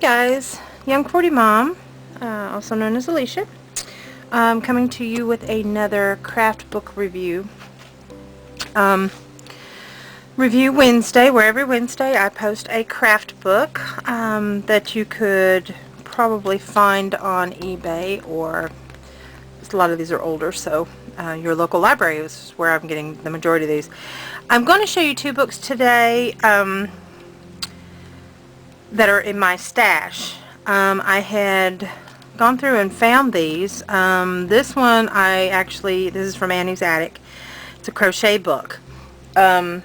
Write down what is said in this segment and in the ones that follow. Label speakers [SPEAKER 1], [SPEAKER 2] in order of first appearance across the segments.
[SPEAKER 1] guys, Young QWERTY Mom, also known as Alicia, coming to you with another craft book review. Review Wednesday, where every Wednesday I post a craft book that you could probably find on eBay, or a lot of these are older, so your local library is where I'm getting the majority of these. I'm going to show you two books today that are in my stash. I had gone through and found these. This one this is from Annie's Attic. It's a crochet book. And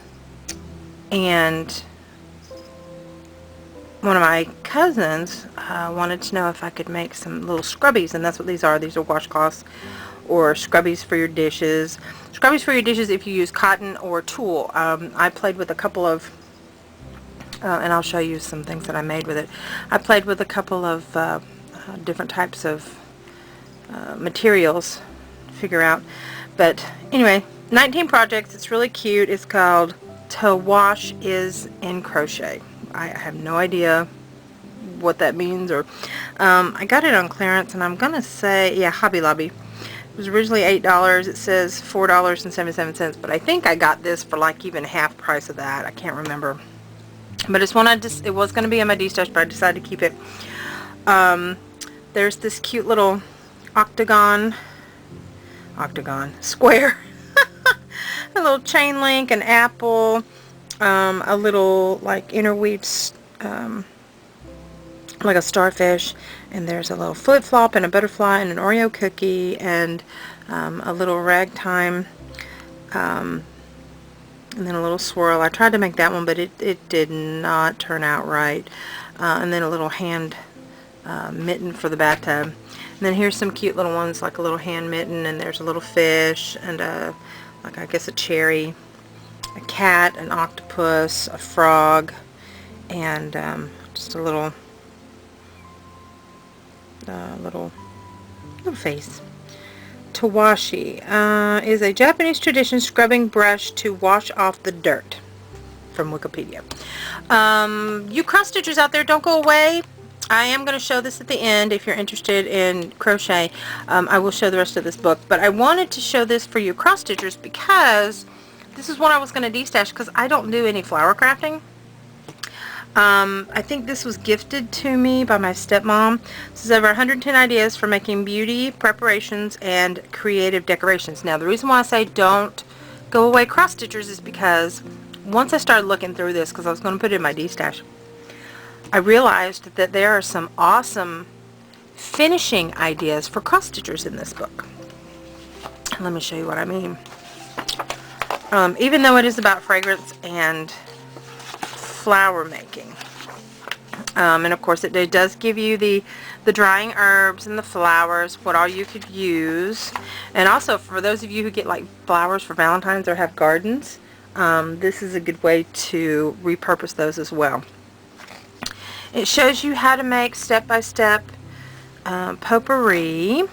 [SPEAKER 1] one of my cousins wanted to know if I could make some little scrubbies, and that's what these are. These are washcloths or scrubbies for your dishes. Scrubbies for your dishes if you use cotton or tulle. I played with a couple of and I'll show you some things that I made with it. I played with a couple of different types of materials to figure out. But anyway, 19 projects. It's really cute. It's called To Wash Is in Crochet. I have no idea what that means, or I got it on clearance, and I'm gonna say, yeah, Hobby Lobby. It was originally $8. It says $4.77, but I think I got this for like even half price of that. I can't remember. But it's one it was going to be in my D-stash, but I decided to keep it. There's this cute little square, a little chain link, an apple, a little like interweaved, like a starfish, and there's a little flip-flop and a butterfly and an Oreo cookie and a little ragtime, and then a little swirl. I tried to make that one, but it did not turn out right. And then a little hand mitten for the bathtub. And then here's some cute little ones, like a little hand mitten, and there's a little fish, and like I guess a cherry, a cat, an octopus, a frog, and just a little face. Tawashi is a Japanese tradition scrubbing brush to wash off the dirt, from Wikipedia. You cross stitchers out there, don't go away. I am going to show this at the end if you're interested in crochet. I will show the rest of this book, but I wanted to show this for you cross stitchers because this is what I was going to de-stash, because I don't do any flower crafting. I think this was gifted to me by my stepmom. This is over 110 ideas for making beauty preparations and creative decorations. Now, the reason why I say don't go away cross stitchers is because once I started looking through this, because I was going to put it in my D-stash, I realized that there are some awesome finishing ideas for cross stitchers in this book. Let me show you what I mean. Even though it is about fragrance and flower making, and of course it does give you the drying herbs and the flowers, what all you could use. And also, for those of you who get like flowers for Valentine's or have gardens, this is a good way to repurpose those as well. It shows you how to make step-by-step potpourri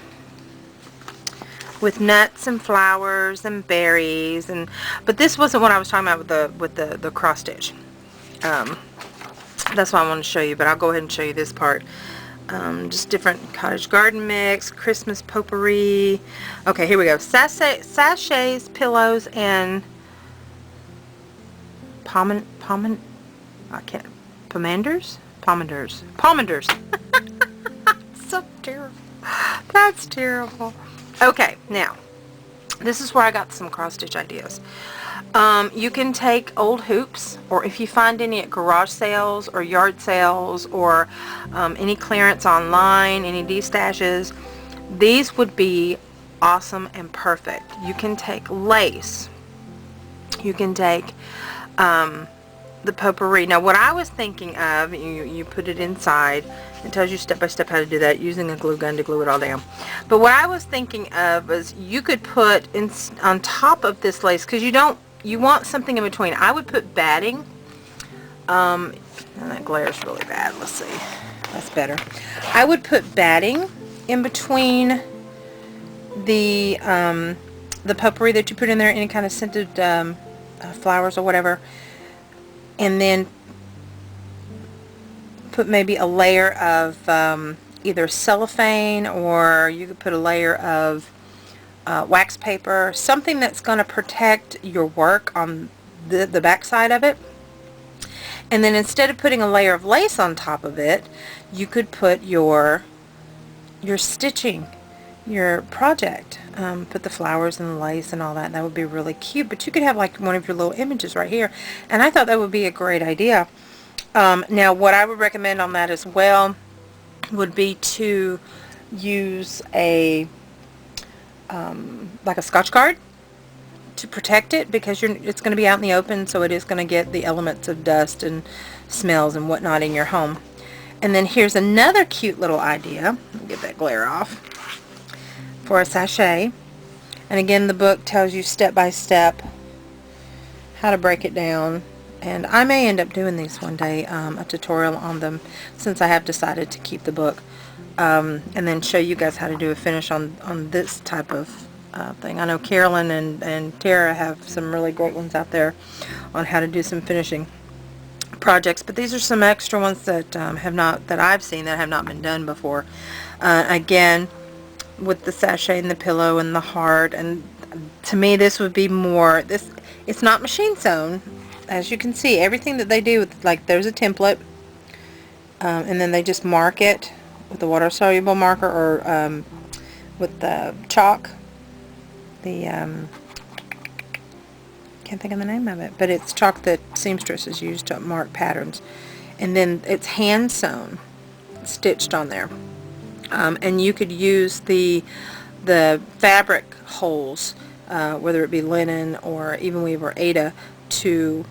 [SPEAKER 1] with nuts and flowers and berries, but this wasn't what I was talking about with the cross stitch. That's why I want to show you, but I'll go ahead and show you this part. Just different cottage garden mix, Christmas potpourri. Okay, here we go. Sachets, pillows, and pomanders. So terrible. That's terrible. Okay, now this is where I got some cross stitch ideas. You can take old hoops, or if you find any at garage sales or yard sales, or any clearance online, any D-stashes, these would be awesome and perfect. You can take lace. You can take the potpourri. Now, what I was thinking of, you put it inside. It tells you step by step how to do that, using a glue gun to glue it all down. But what I was thinking of was you could put on top of this lace, because you want something in between. I would put batting. And that glare's really bad. Let's see. That's better. I would put batting in between the potpourri that you put in there, any kind of scented flowers or whatever, and then put maybe a layer of either cellophane, or you could put a layer of wax paper, something that's going to protect your work on the back side of it. And then instead of putting a layer of lace on top of it, you could put your stitching, your project. Put the flowers and the lace and all that. That would be really cute. But you could have like one of your little images right here. And I thought that would be a great idea. Now what I would recommend on that as well would be to use a like a Scotch guard to protect it, because it's going to be out in the open, so it is going to get the elements of dust and smells and whatnot in your home. And then here's another cute little idea. Let me get that glare off. For a sachet. And again, the book tells you step by step how to break it down. And I may end up doing these one day, a tutorial on them, since I have decided to keep the book. And then show you guys how to do a finish on this type of thing. I know Carolyn and Tara have some really great ones out there on how to do some finishing projects, but these are some extra ones that that I've seen that have not been done before. Again, with the sachet and the pillow and the heart, and to me this would be more, it's not machine sewn. As you can see, everything that they do with, like, there's a template, and then they just mark it with a water soluble marker, or with the chalk. Can't think of the name of it, but it's chalk that seamstresses use to mark patterns, and then it's hand sewn, stitched on there. And you could use the fabric holes, whether it be linen or even weave or Aida, to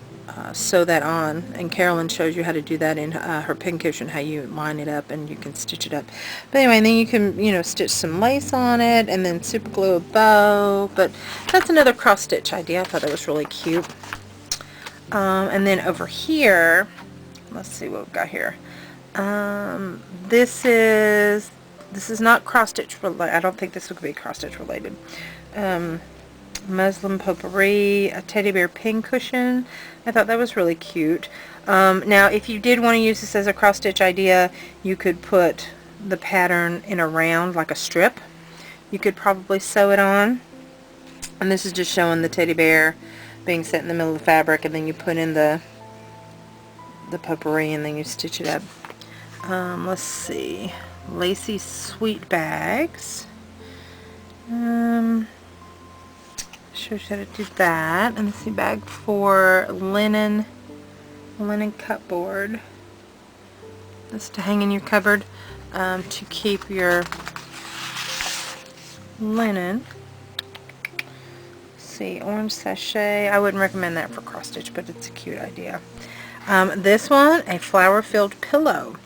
[SPEAKER 1] sew that on. And Carolyn shows you how to do that in her pincushion, how you line it up and you can stitch it up. But anyway, and then you can, stitch some lace on it and then super glue a bow. But that's another cross stitch idea. I thought that was really cute. And then over here, let's see what we've got here. This is not cross stitch related. I don't think this would be cross stitch related. Muslin potpourri, a teddy bear pincushion. I thought that was really cute. Now if you did want to use this as a cross stitch idea, you could put the pattern in a round, like a strip. You could probably sew it on, and this is just showing the teddy bear being set in the middle of the fabric, and then you put in the potpourri and then you stitch it up. Let's see, lacy sweet bags. Shows you how to do that. And let's see, bag for linen cupboard. That's to hang in your cupboard, to keep your linen. Let's see, orange sachet. I wouldn't recommend that for cross stitch, but it's a cute idea. This one, a flower-filled pillow.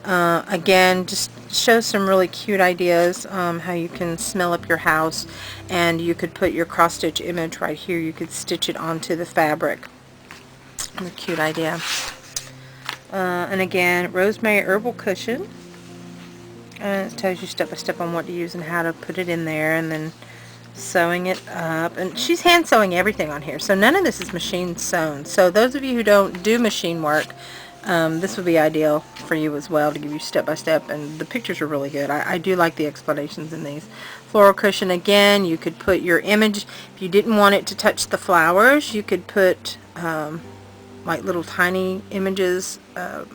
[SPEAKER 1] Again, just shows some really cute ideas, how you can smell up your house, and you could put your cross stitch image right here. You could stitch it onto the fabric. A cute idea. And again, rosemary herbal cushion. And it tells you step by step on what to use and how to put it in there, and then sewing it up. And she's hand sewing everything on here, so none of this is machine sewn. So those of you who don't do machine work, this would be ideal for you as well, to give you step by step, and the pictures are really good. I do like the explanations in these. Floral cushion, again, you could put your image. If you didn't want it to touch the flowers, you could put like little tiny images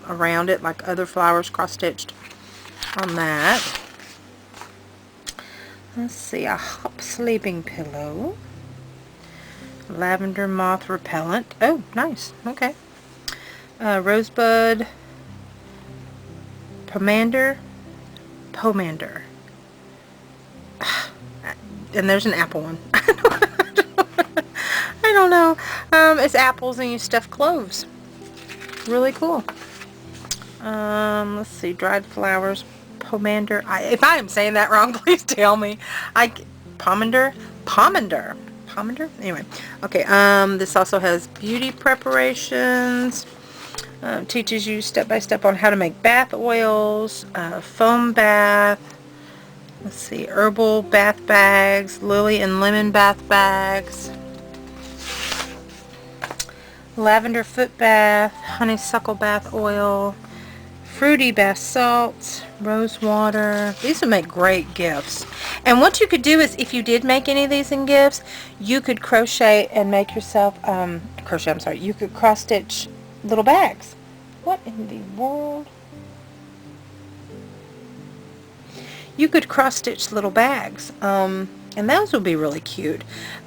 [SPEAKER 1] around it, like other flowers cross-stitched on that. Let's see, a hop sleeping pillow. Lavender moth repellent. Oh, nice. Okay. Rosebud pomander. And there's an apple one. I don't know. It's apples and you stuff cloves. Really cool. Let's see, dried flowers, pomander. If I am saying that wrong, please tell me. Pomander. Anyway, okay. This also has beauty preparations. Teaches you step by step on how to make bath oils, foam bath. Let's see, herbal bath bags, lily and lemon bath bags, lavender foot bath, honeysuckle bath oil, fruity bath salts, rose water. These would make great gifts. And what you could do is, if you did make any of these in gifts, you could crochet and make yourself, you could cross stitch little bags. What in the world? You could cross stitch little bags. And those would be really cute.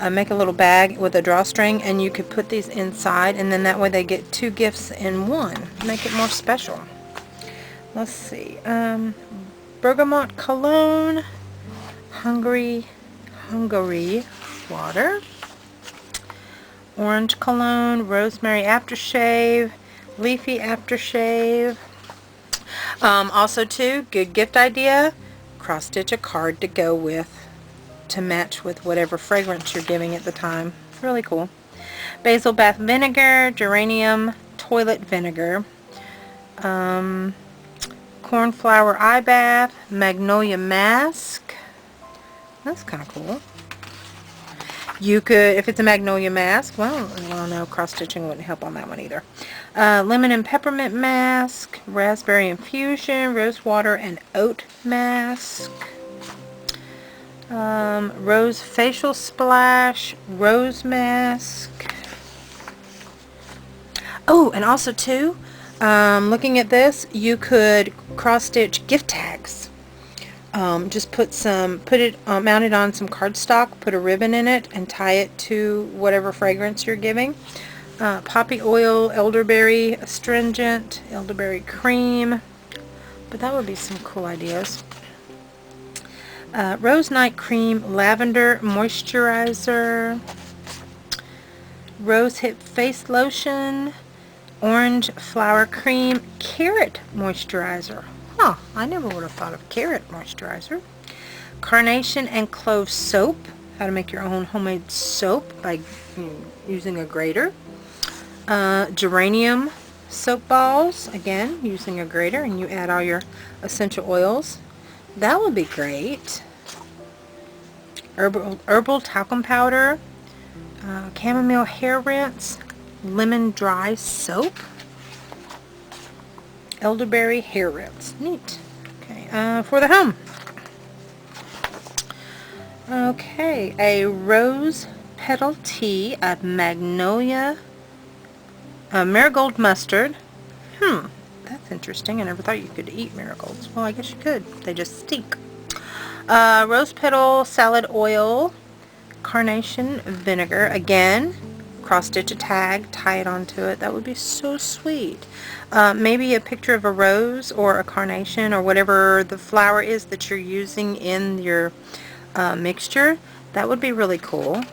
[SPEAKER 1] Make a little bag with a drawstring, and you could put these inside, and then that way they get 2 gifts in one. Make it more special. Let's see. Bergamot cologne, Hungary water, orange cologne, rosemary aftershave, leafy aftershave. Also too, good gift idea, cross stitch a card to go with, to match with whatever fragrance you're giving at the time. Really cool. Basil bath vinegar, geranium toilet vinegar, cornflower eye bath, magnolia mask. That's kind of cool. You could, if it's a magnolia mask, well no, cross-stitching wouldn't help on that one either. Lemon and peppermint mask, raspberry infusion, rose water and oat mask. Rose facial splash, rose mask. Oh, and also too, looking at this, you could cross stitch gift tags. Just put it mount it on some cardstock, put a ribbon in it, and tie it to whatever fragrance you're giving. Poppy oil, elderberry astringent, elderberry cream. But that would be some cool ideas. Rose night cream, lavender moisturizer, rose hip face lotion, orange flower cream, carrot moisturizer. Huh, I never would have thought of carrot moisturizer. Carnation and clove soap. How to make your own homemade soap by using a grater. Geranium soap balls, again using a grater, and you add all your essential oils. That would be great. Herbal talcum powder, chamomile hair rinse, lemon dry soap, elderberry hair rinse. Neat. Okay, for the home. Okay, a rose petal tea of magnolia, marigold mustard. That's interesting. I never thought you could eat marigolds. Well, I guess you could. They just stink. Rose petal salad oil, carnation vinegar. Again, cross stitch a tag, tie it onto it. That would be so sweet. Maybe a picture of a rose or a carnation or whatever the flower is that you're using in your mixture. That would be really cool.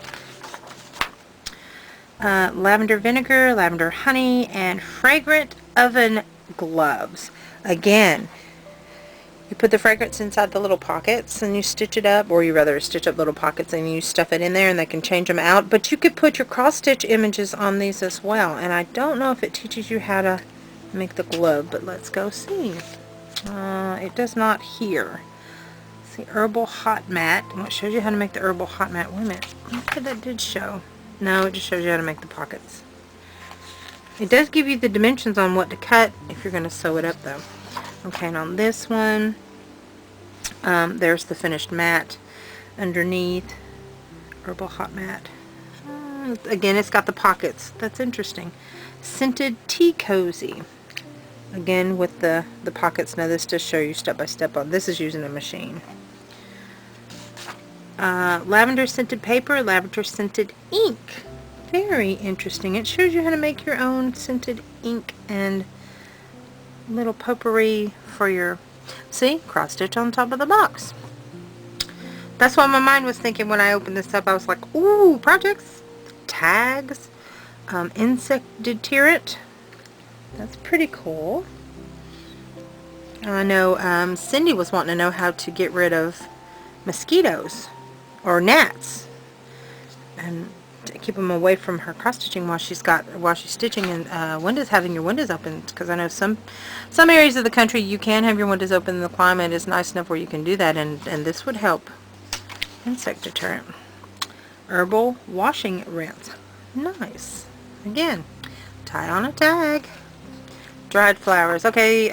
[SPEAKER 1] Lavender vinegar, lavender honey, and fragrant oven gloves. Again, you put the fragrance inside the little pockets and you stitch it up, or you rather stitch up little pockets and you stuff it in there, and they can change them out. But you could put your cross stitch images on these as well, and I don't know if it teaches you how to make the glove, but let's go see. It does not here. See, herbal hot mat. Well, it shows you how to make the herbal hot mat. Wait a minute, look what that did show. No, it just shows you how to make the pockets. It does give you the dimensions on what to cut if you're going to sew it up though. Okay, and on this one, there's the finished mat underneath. Herbal hot mat. Again, it's got the pockets. That's interesting. Scented tea cozy. Again, with the pockets. Now this does show you step by step on. This is using a machine. Lavender scented paper, lavender scented ink. Very interesting. It shows you how to make your own scented ink and little potpourri for your, see, cross stitch on top of the box. That's what my mind was thinking when I opened this up. I was like, ooh, projects, tags, insect deterrent. That's pretty cool. I know Cindy was wanting to know how to get rid of mosquitoes or gnats and to keep them away from her cross stitching while she's stitching in windows, having your windows open, because I know some areas of the country you can have your windows open and the climate is nice enough where you can do that, and this would help. Insect deterrent. Herbal washing rinse. Nice. Again, tie on a tag. Dried flowers. Okay,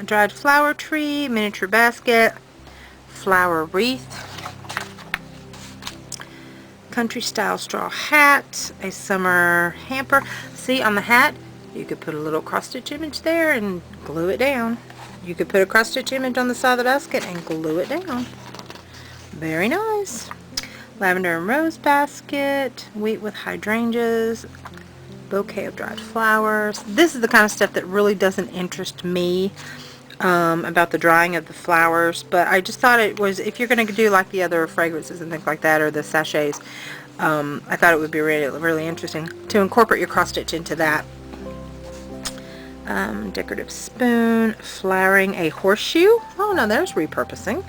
[SPEAKER 1] dried flower tree, miniature basket, flower wreath, country style straw hat, a summer hamper. See, on the hat, you could put a little cross-stitch image there and glue it down. You could put a cross-stitch image on the side of the basket and glue it down. Very nice. Lavender and rose basket, wheat with hydrangeas, bouquet of dried flowers. This is the kind of stuff that really doesn't interest me about the drying of the flowers, but I just thought it was, if you're going to do like the other fragrances and things like that, or the sachets, I thought it would be really interesting to incorporate your cross stitch into that. Decorative spoon, flowering a horseshoe. Oh no, there's repurposing.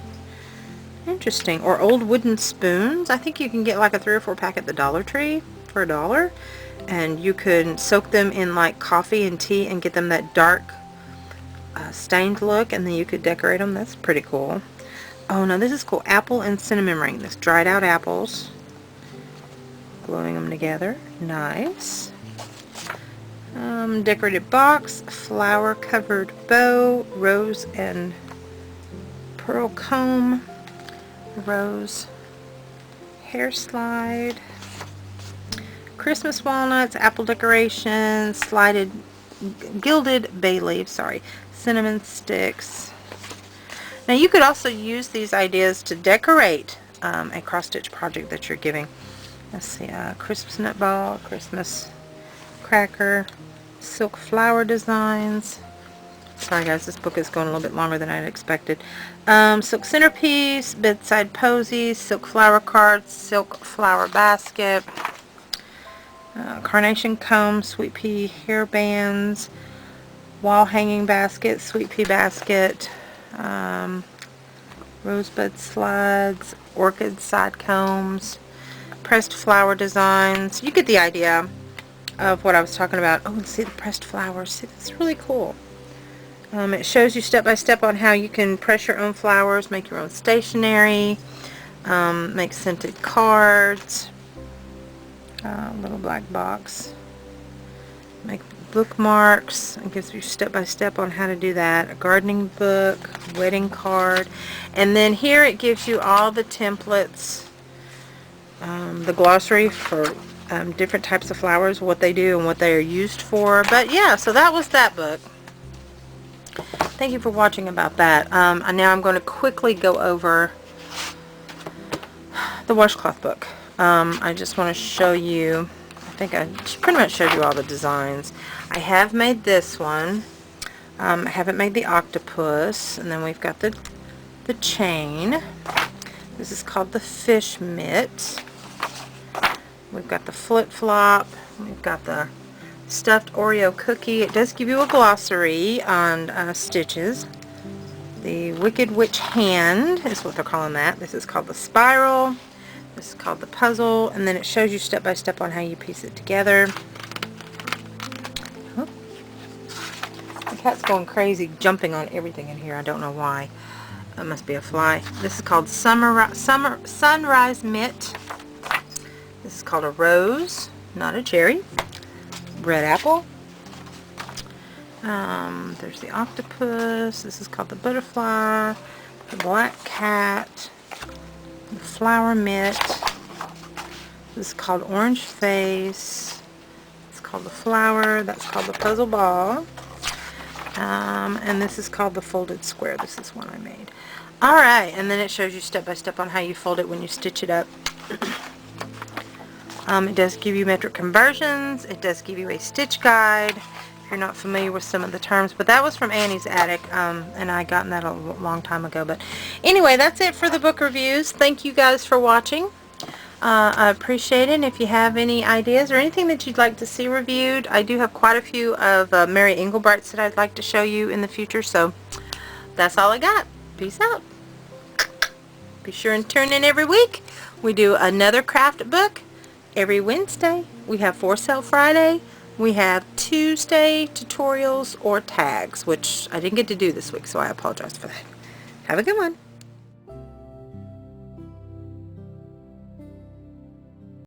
[SPEAKER 1] Interesting. Or old wooden spoons. I think you can get like a 3 or 4 pack at the Dollar Tree for $1, and you can soak them in like coffee and tea and get them that dark stained look, and then you could decorate them. That's pretty cool. Oh no, this is cool. Apple and cinnamon ring. This dried out apples, gluing them together. Nice. Decorated box, flower covered bow, rose and pearl comb, rose hair slide, Christmas walnuts, apple decorations, slided gilded bay leaves, cinnamon sticks. Now you could also use these ideas to decorate a cross-stitch project that you're giving. Let's see, Christmas nut ball, Christmas cracker, silk flower designs. Sorry guys, this book is going a little bit longer than I had expected. Silk centerpiece, bedside posies, silk flower cards, silk flower basket, carnation comb, sweet pea hair bands, wall hanging basket, sweet pea basket, rosebud slides, orchid side combs, pressed flower designs. You get the idea of what I was talking about. Oh, and see the pressed flowers. See, that's really cool. It shows you step by step on how you can press your own flowers, make your own stationery, make scented cards, little black box, make bookmarks. It gives you step by step on how to do that. A gardening book, wedding card, and then here it gives you all the templates, the glossary for different types of flowers, what they do and what they are used for. But yeah, so that was that book. Thank you for watching about that. And now I'm going to quickly go over the washcloth book. I just want to show you, I think I pretty much showed you all the designs. I have made this one. I haven't made the octopus. And then we've got the chain. This is called the fish mitt. We've got the flip-flop. We've got the stuffed Oreo cookie. It does give you a glossary on stitches. The Wicked Witch hand is what they're calling that. This is called the spiral. This is called the puzzle. And then it shows you step by step on how you piece it together. Oh. The cat's going crazy, jumping on everything in here. I don't know why. That must be a fly. This is called Sunrise Mitt. This is called a rose, not a cherry. Red apple. There's the octopus. This is called the butterfly. The black cat. The flower mitt. This is called orange face. It's called the flower. That's called the puzzle ball. And this is called the folded square. This is one I made. Alright, and then it shows you step by step on how you fold it when you stitch it up. It does give you metric conversions. It does give you a stitch guide if you're not familiar with some of the terms. But that was from Annie's Attic, and I gotten that a long time ago. But anyway, that's it for the book reviews. Thank you guys for watching. I appreciate it. And if you have any ideas or anything that you'd like to see reviewed, I do have quite a few of Mary Englebrights that I'd like to show you in the future. So that's all I got. Peace out. Be sure and turn in every week. We do another craft book every Wednesday. We have For Sale Friday. We have Tuesday tutorials or tags, which I didn't get to do this week, so I apologize for that. Have a good one.